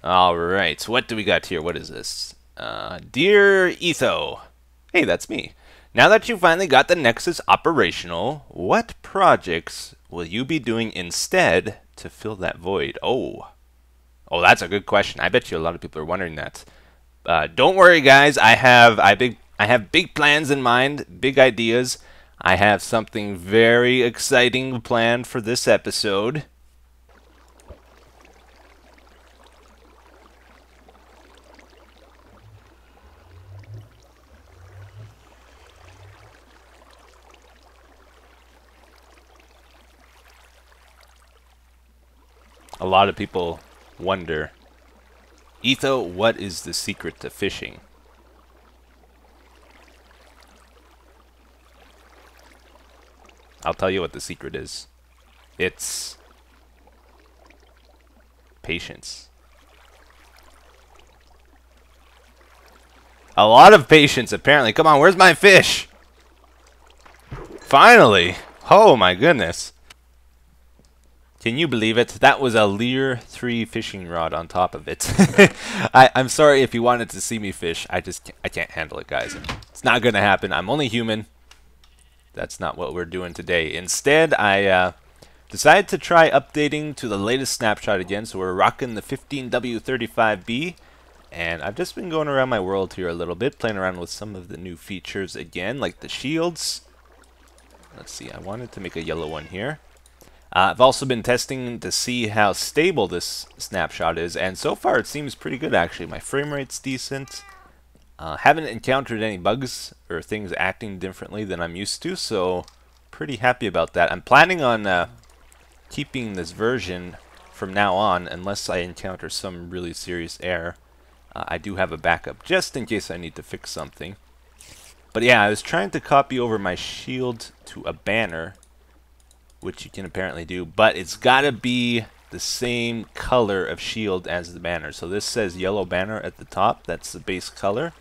Alright, what do we got here? What is this? Dear Etho. Hey, that's me. Now that you finally got the Nexus operational, what projects will you be doing instead to fill that void? Oh, that's a good question. I bet you a lot of people are wondering that. Don't worry, guys. I have big plans in mind, big ideas. I have something very exciting planned for this episode. A lot of people wonder, Etho, what is the secret to fishing? I'll tell you what the secret is. It's patience. A lot of patience, apparently. Come on, where's my fish? Finally! Oh my goodness. Can you believe it? That was a Lear 3 fishing rod on top of it. I'm sorry if you wanted to see me fish. I can't handle it, guys. It's not gonna happen. I'm only human. That's not what we're doing today. Instead, I decided to try updating to the latest snapshot again. So we're rocking the 15W35B. And I've just been going around my world here a little bit, playing around with some of the new features again, like the shields. Let's see, I wanted to make a yellow one here. I've also been testing to see how stable this snapshot is, and so far it seems pretty good actually. My frame rate's decent. Haven't encountered any bugs or things acting differently than I'm used to, so pretty happy about that. I'm planning on keeping this version from now on unless I encounter some really serious error. I do have a backup just in case I need to fix something. But yeah, I was trying to copy over my shield to a banner, which you can apparently do, but it's gotta be the same color of shield as the banner. So this says yellow banner at the top, that's the base color.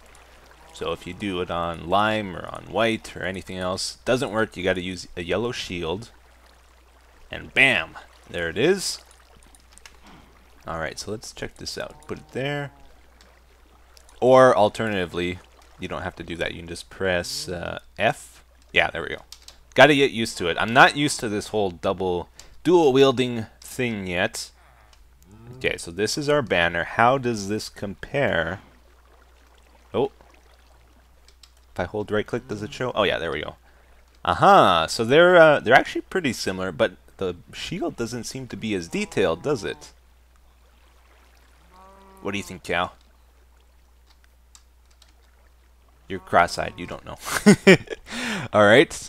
So if you do it on lime or on white or anything else, it doesn't work. You gotta use a yellow shield. And bam! There it is. Alright, so let's check this out. Put it there. Or alternatively, you don't have to do that. You can just press F. Yeah, there we go. Gotta get used to it. I'm not used to this whole dual wielding thing yet. Okay, so this is our banner. How does this compare? Oh. If I hold right click, does it show? Oh yeah, there we go. So they're actually pretty similar, but the shield doesn't seem to be as detailed, does it? What do you think, Cal? You're cross-eyed, you don't know. Alright.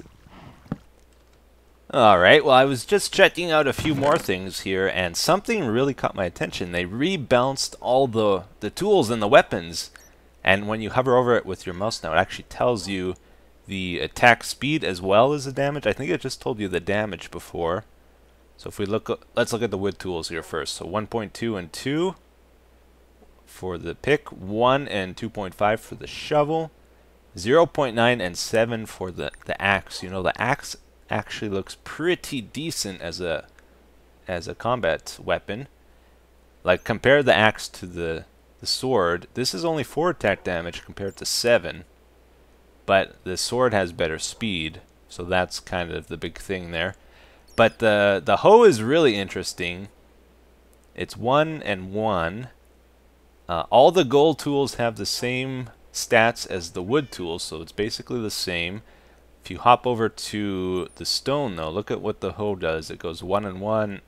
Alright, well I was just checking out a few more things here, and something really caught my attention. They rebalanced all the tools and the weapons, and when you hover over it with your mouse now, it actually tells you the attack speed as well as the damage. I think it just told you the damage before. So if we let's look at the wood tools here first. So 1.2 and 2 for the pick, 1 and 2.5 for the shovel, 0.9 and 7 for the axe. You know, the axe actually looks pretty decent as a combat weapon. Like, compare the axe to the sword. This is only 4 attack damage compared to 7, but the sword has better speed, so that's kind of the big thing there. But the hoe is really interesting. It's 1 and 1. All the gold tools have the same stats as the wood tools, so it's basically the same. If you hop over to the stone, though, look at what the hoe does. It goes 1 and 1,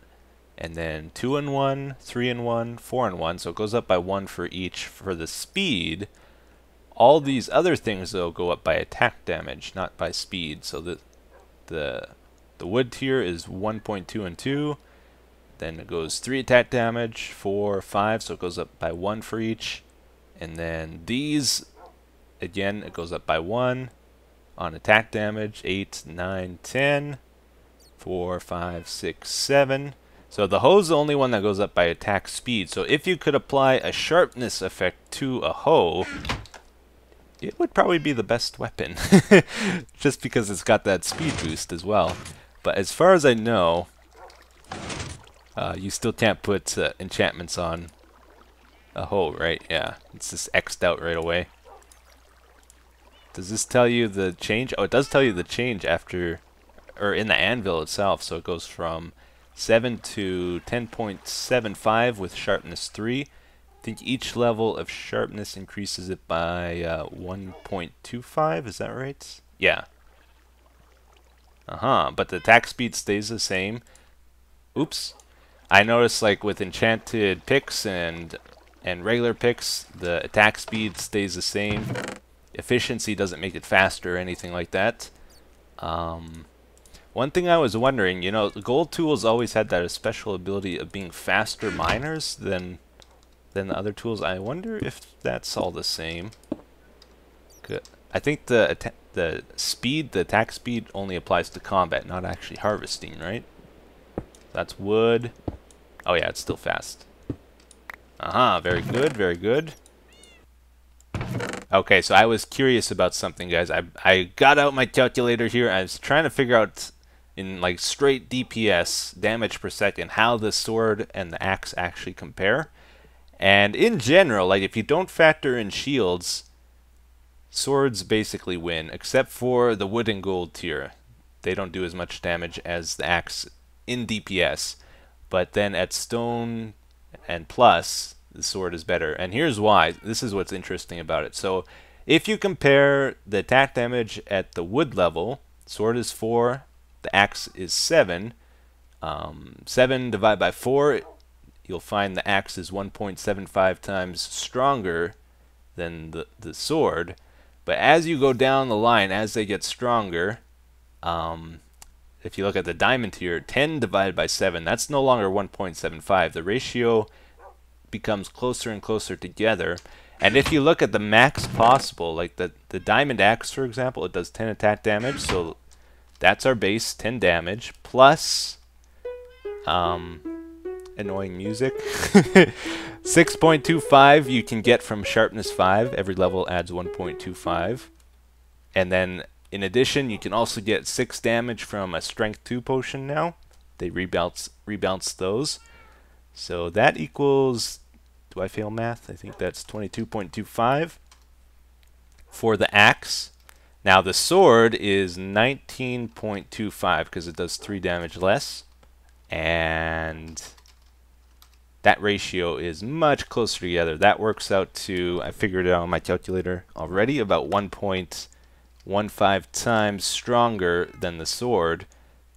and then 2 and 1, 3 and 1, 4 and 1. So it goes up by 1 for each for the speed. All these other things, though, go up by attack damage, not by speed. So the wood tier is 1.2 and 2. Then it goes 3 attack damage, 4, 5, so it goes up by 1 for each. And then these, again, it goes up by 1 on attack damage, 8, 9, 10, 4, 5, 6, 7. So the hoe's the only one that goes up by attack speed. So if you could apply a sharpness effect to a hoe, it would probably be the best weapon. Just because it's got that speed boost as well. But as far as I know, you still can't put enchantments on Oh, right, yeah. It's just X'd out right away. Does this tell you the change? Oh, it does tell you the change after, or in the anvil itself. So it goes from 7 to 10.75 with sharpness 3. I think each level of sharpness increases it by 1.25. Is that right? Yeah. But the attack speed stays the same. Oops. I noticed like with enchanted picks and regular picks, the attack speed stays the same. Efficiency doesn't make it faster or anything like that. One thing I was wondering, you know, the gold tools always had that special ability of being faster miners than the other tools. I wonder if that's all the same. Good. I think the attack speed only applies to combat, not actually harvesting, right? That's wood. Oh yeah, it's still fast. Very good, very good. Okay, so I was curious about something, guys. I got out my calculator here. I was trying to figure out in like straight DPS, damage per second, how the sword and the axe actually compare. And in general, like if you don't factor in shields, swords basically win, except for the wood and gold tier. They don't do as much damage as the axe in DPS. But then at stone and plus, the sword is better. And here's why. This is what's interesting about it. So if you compare the attack damage at the wood level, sword is 4, the axe is 7. 7 divided by 4, you'll find the axe is 1.75 times stronger than the sword. But as you go down the line, as they get stronger, if you look at the diamond tier, 10 divided by 7, that's no longer 1.75. The ratio becomes closer and closer together. And if you look at the max possible, like the diamond axe, for example, it does 10 attack damage, so that's our base, 10 damage, plus annoying music. 6.25 you can get from sharpness 5. Every level adds 1.25. And then in addition, you can also get 6 damage from a strength 2 potion now. They rebalance those. So that equals, do I fail math? I think that's 22.25 for the axe. Now the sword is 19.25 because it does 3 damage less. And that ratio is much closer together. That works out to, I figured it out on my calculator already, about 1.15 times stronger than the sword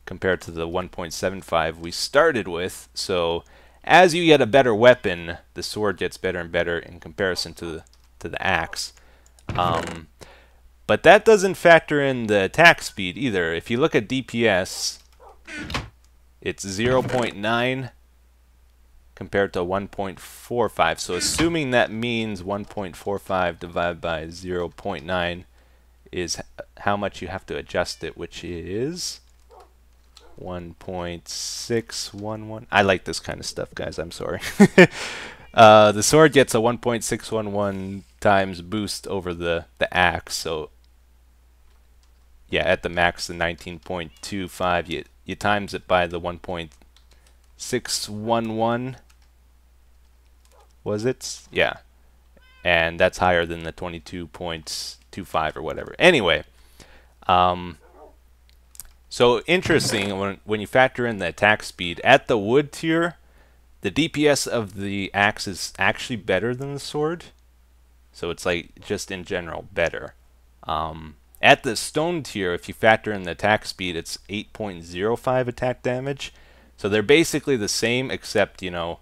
compared to the 1.75 we started with. So as you get a better weapon, the sword gets better and better in comparison to the axe. But that doesn't factor in the attack speed either. If you look at DPS, it's 0.9 compared to 1.45. So assuming that means 1.45 divided by 0.9 is how much you have to adjust it, which is 1.611. I like this kind of stuff, guys. I'm sorry. The sword gets a 1.611 times boost over the axe. So yeah, at the max, the 19.25, you times it by the 1.611. Was it? Yeah. And that's higher than the 22.25 or whatever. Anyway, so interesting when you factor in the attack speed at the wood tier, the DPS of the axe is actually better than the sword. So it's like just in general better. At the stone tier, if you factor in the attack speed, it's 8.05 attack damage. So they're basically the same, except, you know,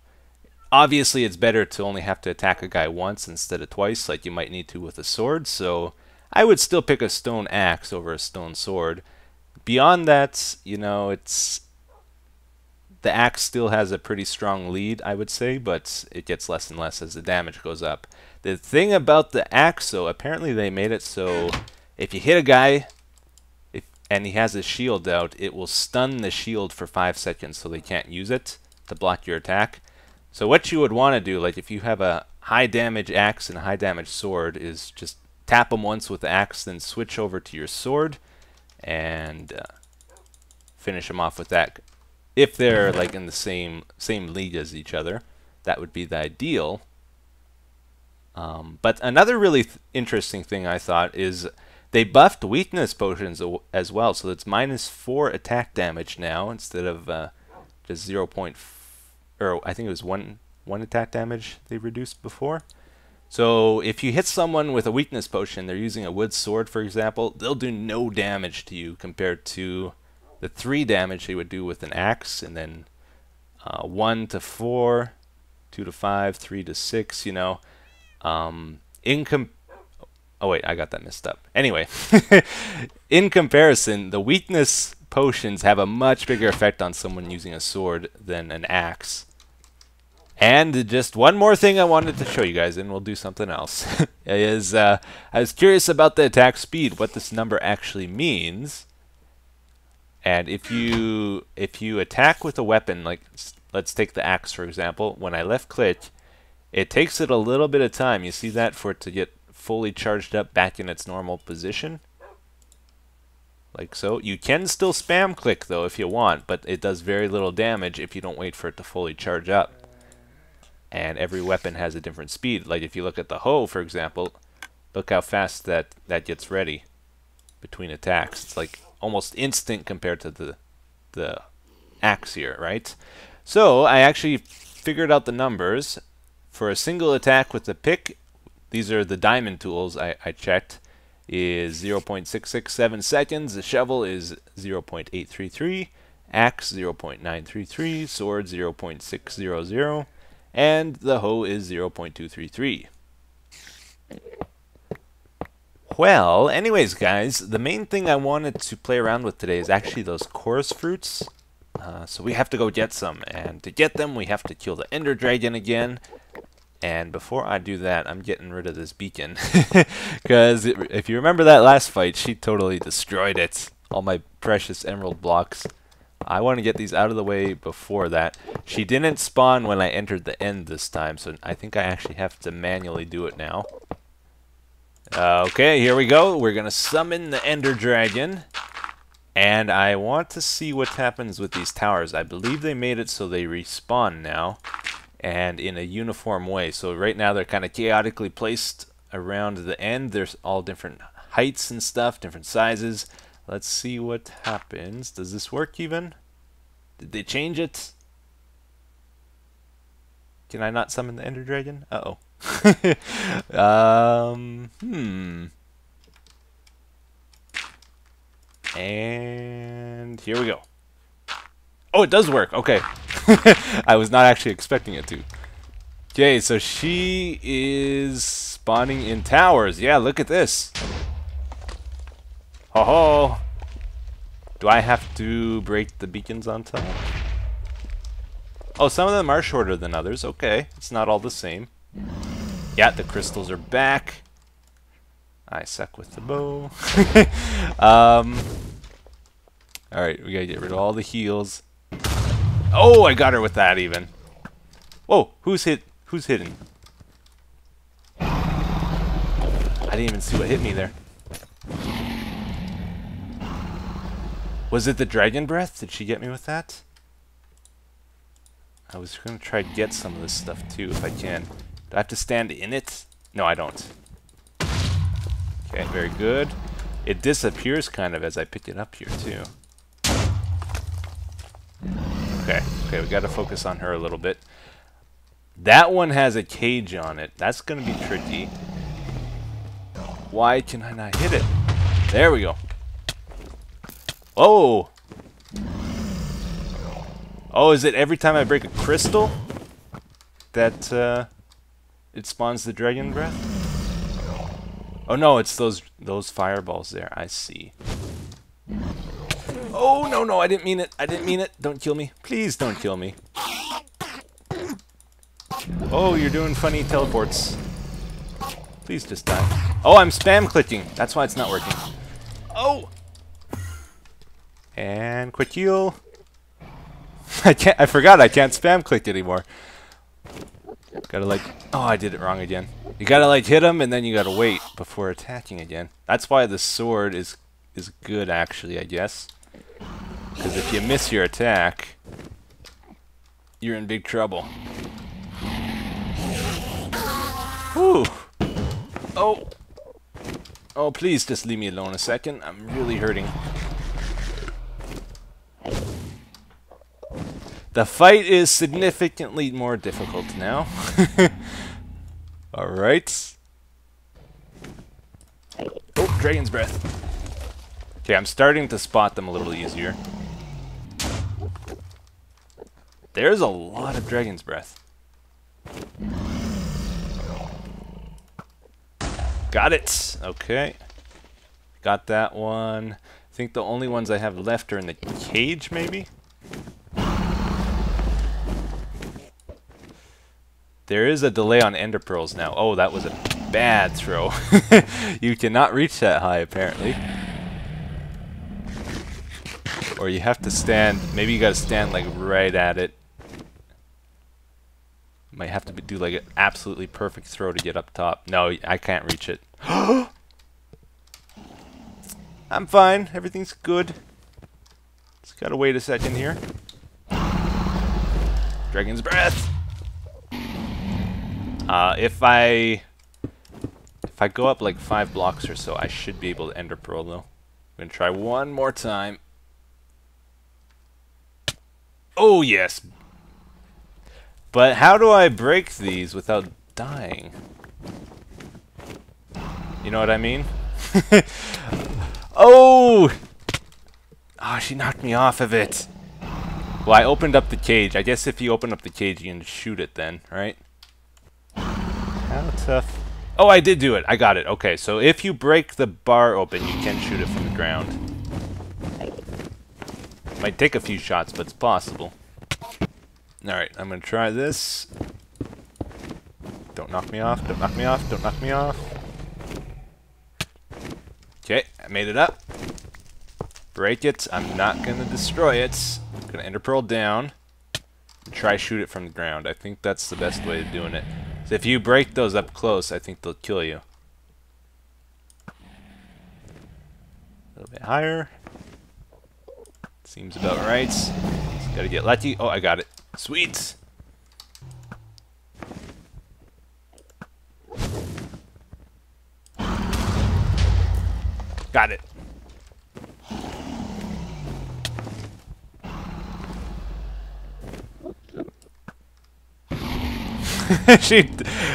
obviously it's better to only have to attack a guy once instead of twice, like you might need to with a sword. So I would still pick a stone axe over a stone sword. Beyond that, you know, it's the axe still has a pretty strong lead, I would say, but it gets less and less as the damage goes up. The thing about the axe, though, apparently they made it so if you hit a guy and he has his shield out, it will stun the shield for 5 seconds so they can't use it to block your attack. So what you would want to do, like if you have a high damage axe and a high damage sword, is just tap them once with the axe, then switch over to your sword and finish them off with that. If they're like in the same league as each other, that would be the ideal. But another really interesting thing I thought is they buffed weakness potions as well, so it's -4 attack damage now instead of just 0. Or I think it was one attack damage they reduced before. So if you hit someone with a weakness potion, they're using a wood sword, for example, they'll do no damage to you compared to the 3 damage they would do with an axe, and then 1 to 4, 2 to 5, 3 to 6, you know. Oh wait, I got that messed up. Anyway, in comparison, the weakness potions have a much bigger effect on someone using a sword than an axe. And just one more thing I wanted to show you guys, and we'll do something else, is I was curious about the attack speed, what this number actually means. And if you attack with a weapon, like let's take the axe for example, when I left click, it takes it a little bit of time. You see that, for it to get fully charged up back in its normal position, like so. You can still spam click though if you want, but it does very little damage if you don't wait for it to fully charge up. And every weapon has a different speed. Like if you look at the hoe for example, look how fast that gets ready between attacks. It's like almost instant compared to the axe here, right? So I actually figured out the numbers. For a single attack with the pick, these are the diamond tools I checked, is 0.667 seconds. The shovel is 0.833, axe 0.933, sword 0.600, and the hoe is 0.233. Well, anyways guys, the main thing I wanted to play around with today is actually those chorus fruits. So we have to go get some, and to get them we have to kill the ender dragon again. And before I do that, I'm getting rid of this beacon, because if you remember that last fight, she totally destroyed it. All my precious emerald blocks. I want to get these out of the way before that. She didn't spawn when I entered the end this time, so I think I actually have to manually do it now. Okay, here we go. We're going to summon the ender dragon. And I want to see what happens with these towers. I believe they made it so they respawn now, and in a uniform way. So right now they're kind of chaotically placed around the end. There's all different heights and stuff, different sizes. Let's see what happens. Does this work even? Did they change it? Can I not summon the ender dragon? Uh-oh. And here we go. Oh, it does work. Okay. I was not actually expecting it to. Okay, so she is spawning in towers. Yeah, look at this. Ho ho. Do I have to break the beacons on top? Oh, some of them are shorter than others. Okay, it's not all the same. Yeah, the crystals are back. I suck with the bow. Alright, we gotta get rid of all the heals. Oh, I got her with that even. Whoa, who's hitting? I didn't even see what hit me there. Was it the dragon breath? Did she get me with that? I was gonna try to get some of this stuff too if I can. Do I have to stand in it? No, I don't. Okay, very good. It disappears kind of as I pick it up here too. Okay, we gotta focus on her a little bit. That one has a cage on it. That's gonna be tricky. Why can I not hit it? There we go. Oh! Oh, is it every time I break a crystal that it spawns the dragon breath? Oh no, it's those fireballs there. I see. Oh no, no, I didn't mean it. I didn't mean it. Don't kill me. Please don't kill me. Oh, you're doing funny teleports. Please just die. Oh, I'm spam clicking. That's why it's not working. Oh! And quick heal. I forgot I can't spam click anymore. Gotta like, oh, I did it wrong again. You gotta like hit him and then you gotta wait before attacking again. That's why the sword is good actually, I guess. Because if you miss your attack, you're in big trouble. Whew. Oh! Oh, please just leave me alone a second. I'm really hurting. The fight is significantly more difficult now. Alright. Oh, Dragon's Breath. Okay, I'm starting to spot them a little easier. There's a lot of Dragon's Breath. Got it! Okay. Got that one. I think the only ones I have left are in the cage, maybe? There is a delay on ender pearls now. Oh, that was a bad throw. You cannot reach that high, apparently. Or you have to stand, maybe you gotta stand like right at it. Might have to do like an absolutely perfect throw to get up top. No, I can't reach it. I'm fine, everything's good. Just gotta wait a second here. Dragon's Breath! If I go up like 5 blocks or so, I should be able to ender pearl though. I'm gonna try one more time. Oh yes! But how do I break these without dying? You know what I mean? Oh! Oh, she knocked me off of it. Well, I opened up the cage. I guess if you open up the cage, you can shoot it then, right? How tough? Oh, I did do it. I got it. Okay, so if you break the bar open, you can shoot it from the ground. Might take a few shots, but it's possible. Alright, I'm gonna try this. Don't knock me off, don't knock me off, don't knock me off. Okay, I made it up. Break it. I'm not gonna destroy it. I'm gonna ender pearl down and try shoot it from the ground. I think that's the best way of doing it. So if you break those up close, I think they'll kill you. A little bit higher. Seems about right. Just gotta get lucky. Oh, I got it. Sweet! Got it.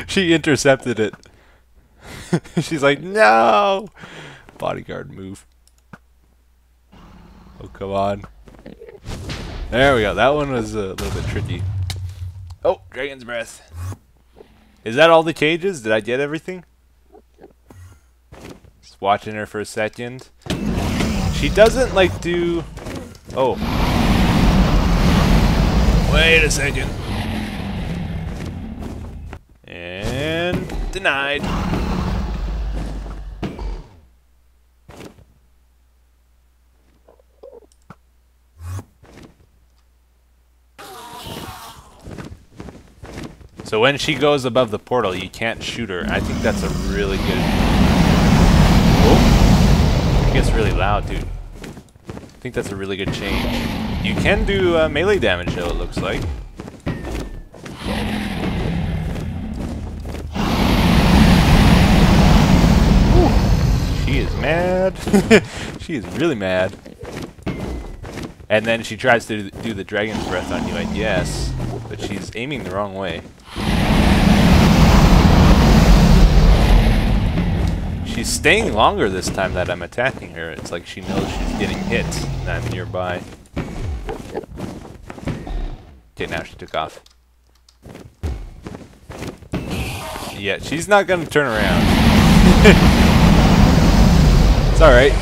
she intercepted it. She's like, no! Bodyguard move. Oh, come on. There we go. That one was a little bit tricky. Oh, Dragon's Breath. Is that all the cages? Did I get everything? Just watching her for a second. She doesn't like do... Oh. Wait a second. And denied. So when she goes above the portal, you can't shoot her. I think that's a really good... Oh! It gets really loud, dude. I think that's a really good change. You can do melee damage, though, it looks like. Ooh. She is mad. She is really mad. And then she tries to do the Dragon's Breath on you, I guess. But she's aiming the wrong way. She's staying longer this time that I'm attacking her. It's like she knows she's getting hit and I'm nearby. Okay, now she took off. Yeah, she's not gonna turn around. It's alright.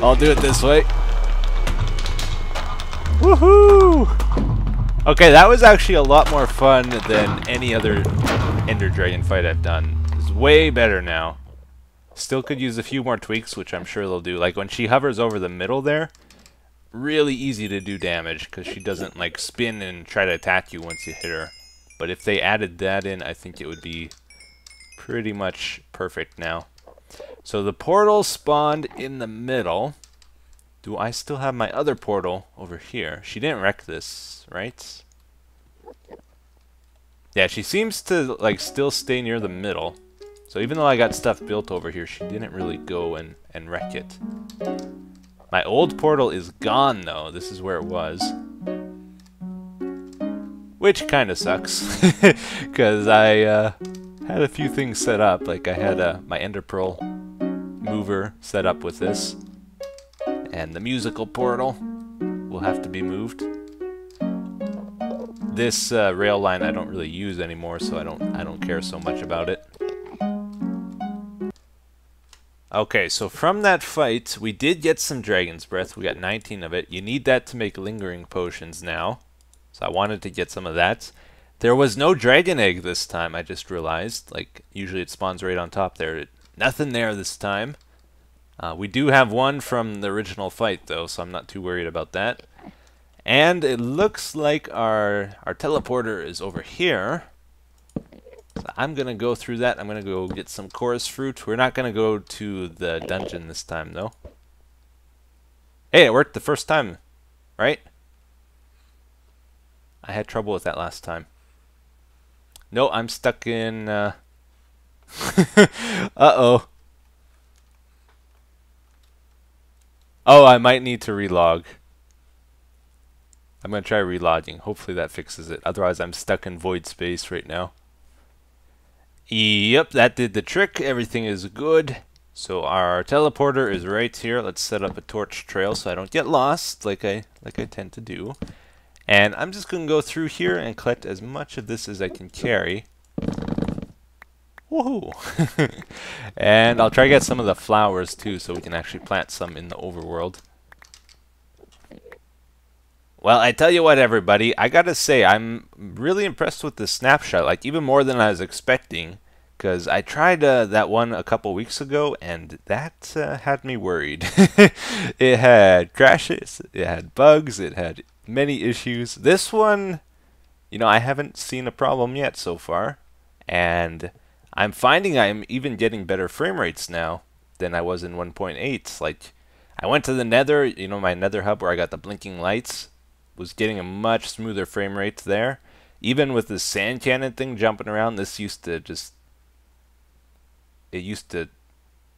I'll do it this way. Woohoo! Okay, that was actually a lot more fun than any other Ender Dragon fight I've done. It's way better now. Still could use a few more tweaks, which I'm sure they'll do. Like when she hovers over the middle there, really easy to do damage because she doesn't like spin and try to attack you once you hit her. But if they added that in, I think it would be pretty much perfect now. So the portal spawned in the middle. Do I still have my other portal over here? She didn't wreck this, right? Yeah, she seems to like still stay near the middle. So even though I got stuff built over here, she didn't really go and wreck it. My old portal is gone, though. This is where it was. Which kind of sucks. Because I had a few things set up. Like I had my Ender Pearl mover set up with this. And the musical portal will have to be moved. This rail line I don't really use anymore, so I don't care so much about it. Okay, so from that fight, we did get some Dragon's Breath. We got 19 of it. You need that to make lingering potions now. So I wanted to get some of that. There was no dragon egg this time, I just realized. Like, usually it spawns right on top there. Nothing there this time. We do have one from the original fight, though, so I'm not too worried about that. And it looks like our teleporter is over here. So I'm going to go through that. I'm going to go get some chorus fruit. We're not going to go to the dungeon this time, though. Hey, it worked the first time, right? I had trouble with that last time. No, I'm stuck in... Uh-oh. Oh, I might need to relog. I'm going to try relogging. Hopefully that fixes it. Otherwise, I'm stuck in void space right now. Yep, that did the trick. Everything is good. So our teleporter is right here. Let's set up a torch trail so I don't get lost like I tend to do. And I'm just going to go through here and collect as much of this as I can carry. Woohoo! And I'll try to get some of the flowers too so we can actually plant some in the overworld. Well, I tell you what, everybody, I gotta say, I'm really impressed with the snapshot, like even more than I was expecting, because I tried that one a couple weeks ago, and that had me worried. It had crashes, it had bugs, it had many issues. This one, you know, I haven't seen a problem yet so far, and I'm finding I'm even getting better frame rates now than I was in 1.8. Like, I went to the Nether, you know, my Nether hub where I got the blinking lights. Was getting a much smoother frame rate there. Even with the sand cannon thing jumping around, this used to just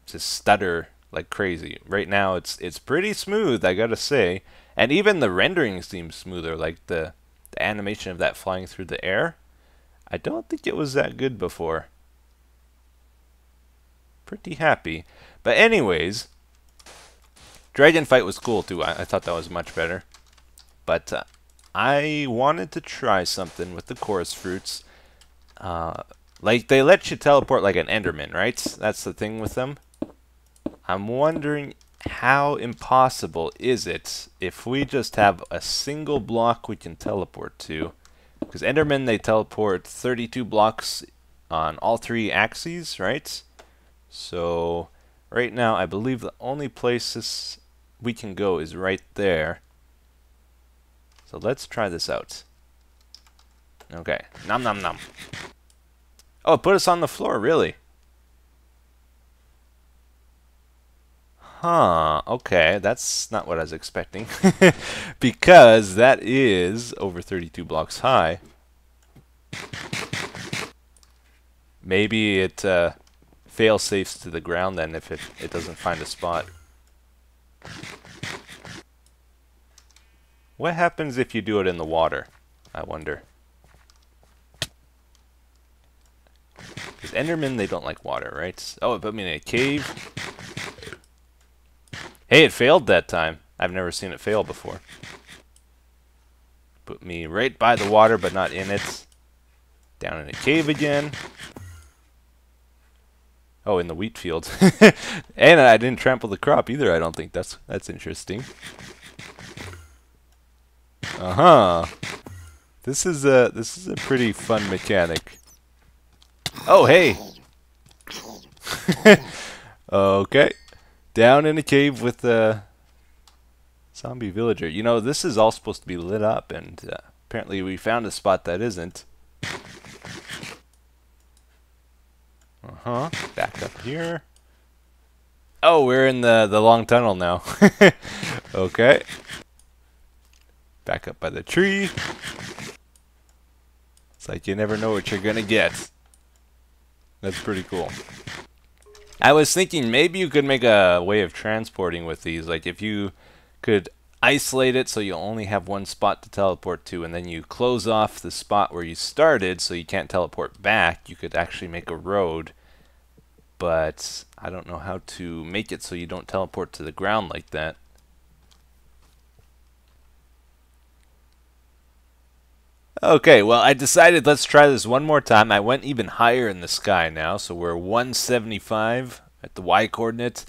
stutter like crazy. Right now it's pretty smooth, I gotta say. And even the rendering seems smoother, like the animation of that flying through the air. I don't think it was that good before. Pretty happy. But anyways, Dragon Fight was cool too. I thought that was much better. But I wanted to try something with the chorus fruits. Like, they let you teleport like an Enderman, right? That's the thing with them. I'm wondering how impossible is it if we just have a single block we can teleport to. Because Endermen, they teleport 32 blocks on all 3 axes, right? So, right now, I believe the only places we can go is right there. So let's try this out. Okay. Nom nom nom. Oh, it put us on the floor, really? Huh. Okay, that's not what I was expecting. Because that is over 32 blocks high. Maybe it fail-safes to the ground then if it doesn't find a spot. What happens if you do it in the water? I wonder. Because Endermen, they don't like water, right? Oh, it put me in a cave. Hey, it failed that time. I've never seen it fail before. Put me right by the water, but not in it. Down in a cave again. Oh, in the wheat field. And I didn't trample the crop either, I don't think. That's interesting. Uh-huh. This is a pretty fun mechanic. Oh, hey. Okay. Down in a cave with a zombie villager. You know, this is all supposed to be lit up, and apparently we found a spot that isn't. Uh-huh. Back up here. Oh, we're in the long tunnel now. Okay. Back up by the tree. It's like you never know what you're gonna get. That's pretty cool. I was thinking maybe you could make a way of transporting with these. Like if you could isolate it so you only have one spot to teleport to, and then you close off the spot where you started so you can't teleport back, you could actually make a road. But I don't know how to make it so you don't teleport to the ground like that. Okay, well, I decided let's try this one more time. I went even higher in the sky now, so we're 175 at the Y coordinate.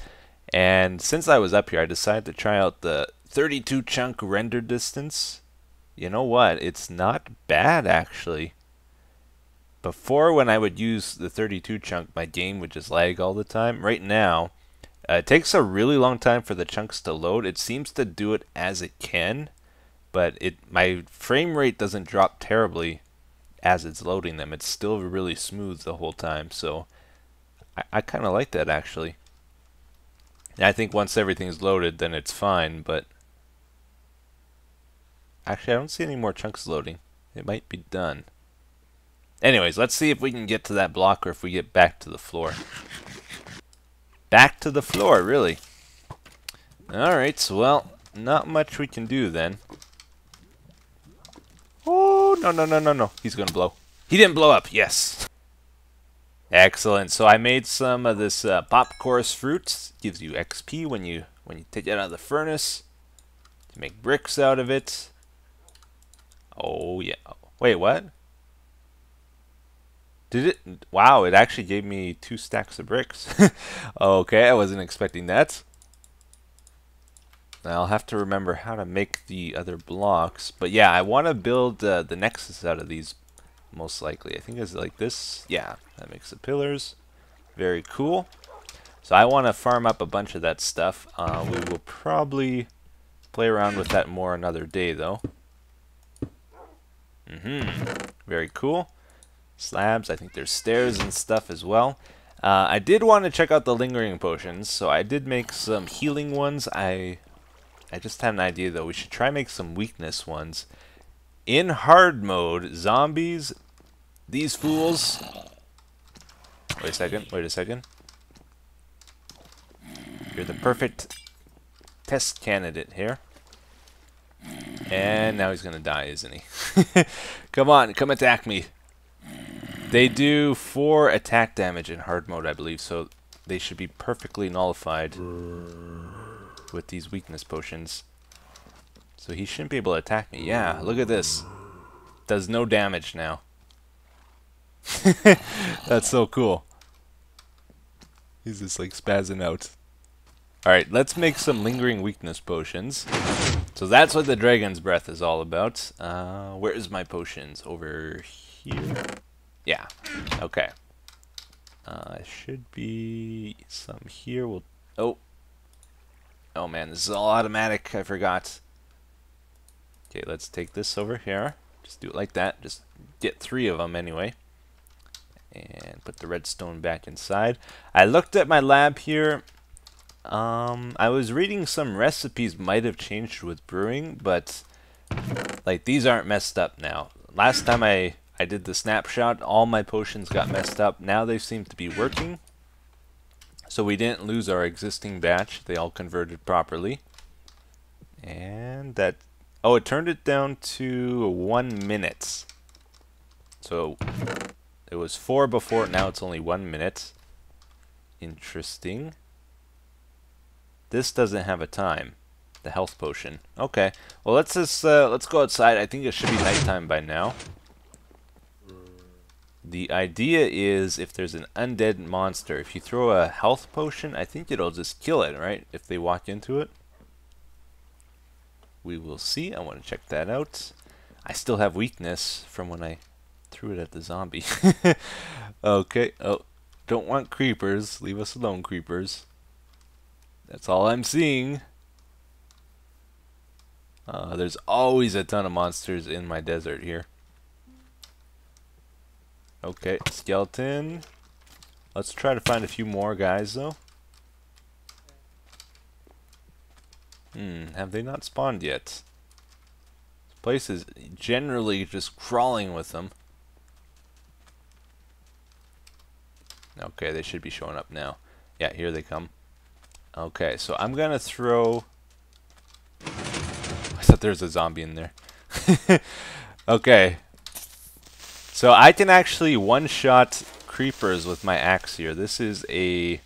And since I was up here, I decided to try out the 32 chunk render distance. You know what? It's not bad, actually. Before, when I would use the 32 chunk, my game would just lag all the time. Right now, it takes a really long time for the chunks to load. It seems to do it as it can. But my frame rate doesn't drop terribly as it's loading them. It's still really smooth the whole time, so I kind of like that actually. And I think once everything's loaded, then it's fine, but actually I don't see any more chunks loading. It might be done. Anyways, let's see if we can get to that block or if we get back to the floor. Back to the floor, really. Alright, so well, not much we can do then. Oh, no, no, no, no, no. He's going to blow. He didn't blow up. Yes. Excellent. So I made some of this pop chorus fruit. Gives you XP when you take it out of the furnace. To make bricks out of it. Oh, yeah. Wait, what? Did it? Wow, it actually gave me 2 stacks of bricks. Okay, I wasn't expecting that. I'll have to remember how to make the other blocks. But yeah, I want to build the nexus out of these, most likely. I think it's like this. Yeah, that makes the pillars. Very cool. So I want to farm up a bunch of that stuff. We will probably play around with that more another day, though. Very cool. Slabs. I think there's stairs and stuff as well. I did want to check out the lingering potions, so I did make some healing ones. I just had an idea though. We should try make some weakness ones. In hard mode, zombies, these fools. Wait a second. Wait a second. You're the perfect test candidate here. And now he's gonna die, isn't he? Come on, come attack me. They do 4 attack damage in hard mode, I believe, so they should be perfectly nullified with these weakness potions. So he shouldn't be able to attack me. Yeah, look at this. Does no damage now. That's so cool. He's just like spazzing out. Alright, let's make some lingering weakness potions. So that's what the dragon's breath is all about. Where is my potions? Over here? Yeah. Okay. Should be some here. We'll... Oh man, this is all automatic. I forgot. Okay, let's take this over here. Just do it like that. Just get 3 of them anyway. And put the redstone back inside. I looked at my lab here. I was reading some recipes might have changed with brewing, but like these aren't messed up now. Last time I did the snapshot, all my potions got messed up. Now they seem to be working. So we didn't lose our existing batch. They all converted properly. And that... Oh, it turned it down to 1 minute. So it was 4 before, now it's only 1 minute. Interesting. This doesn't have a time. The health potion. Okay. Well, let's just let's go outside. I think it should be nighttime by now. The idea is if there's an undead monster, if you throw a health potion, I think it'll just kill it, right? If they walk into it. We will see. I want to check that out. I still have weakness from when I threw it at the zombie. Okay. Oh, don't want creepers. Leave us alone, creepers. That's all I'm seeing. There's always a ton of monsters in my desert here. Okay, skeleton. Let's try to find a few more guys, though. Have they not spawned yet? This place is generally just crawling with them. Okay, they should be showing up now. Yeah, here they come. Okay, so I'm gonna throw... I thought there was a zombie in there. Okay. So I can actually one-shot creepers with my axe here. This is a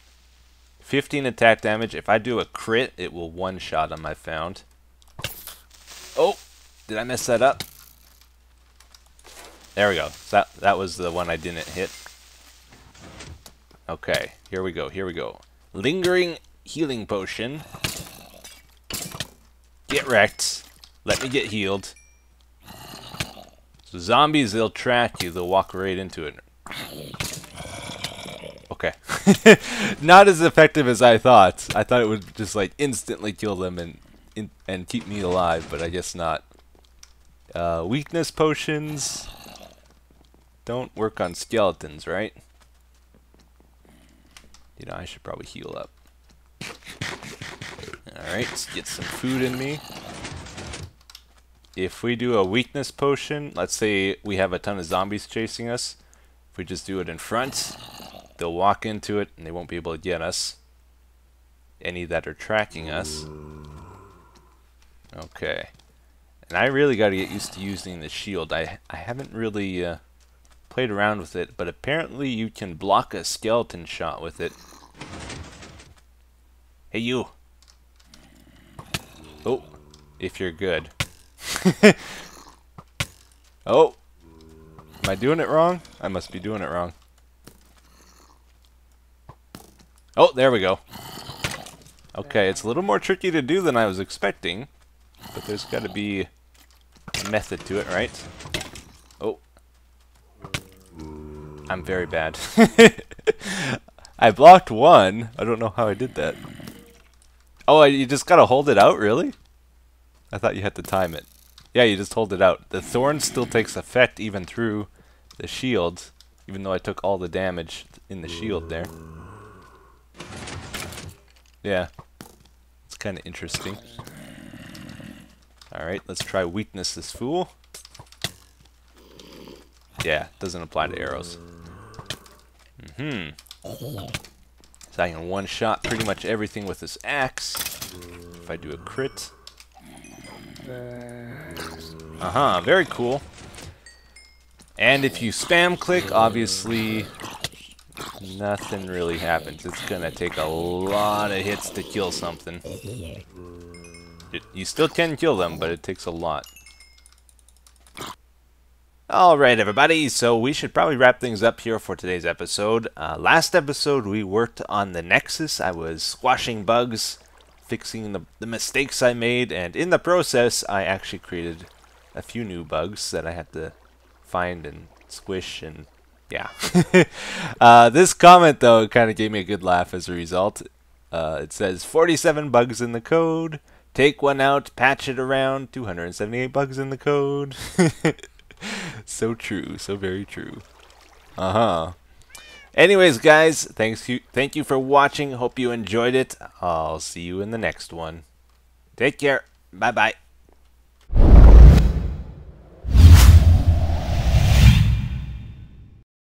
15 attack damage. If I do a crit, it will one-shot them, I found. Oh! Did I mess that up? There we go. So that was the one I didn't hit. Okay, here we go, here we go. Lingering healing potion. Get wrecked. Let me get healed. So zombies, they'll track you. They'll walk right into it. Okay. Not as effective as I thought. I thought it would just like instantly kill them and keep me alive, but I guess not. Weakness potions don't work on skeletons, right? You know, I should probably heal up. Alright, let's get some food in me. If we do a weakness potion, let's say we have a ton of zombies chasing us. If we just do it in front, they'll walk into it and they won't be able to get us. Any that are tracking us. Okay. And I really got to get used to using the shield. I haven't really played around with it, but apparently you can block a skeleton shot with it. Hey, you. Oh, if you're good. Oh. Am I doing it wrong? I must be doing it wrong. Oh, there we go. Okay, it's a little more tricky to do than I was expecting, but there's got to be a method to it, right? Oh. I'm very bad. I blocked one. I don't know how I did that. Oh, you just gotta hold it out, really? I thought you had to time it. Yeah, you just hold it out. The thorn still takes effect even through the shield, even though I took all the damage in the shield there. Yeah. It's kind of interesting. Alright, let's try weakness this fool. Yeah, doesn't apply to arrows. So I can one-shot pretty much everything with this axe. If I do a crit. Very cool. And if you spam click, obviously nothing really happens. It's gonna take a lot of hits to kill something. You still can kill them, but it takes a lot. Alright everybody, so we should probably wrap things up here for today's episode. Last episode we worked on the Nexus. I was squashing bugs, fixing the mistakes I made, and in the process I actually created a few new bugs that I had to find and squish, and yeah. This comment though kind of gave me a good laugh as a result. It says 47 bugs in the code, take one out, patch it around, 278 bugs in the code. So true, so very true. Anyways, guys, thank you for watching. Hope you enjoyed it. I'll see you in the next one. Take care. Bye-bye.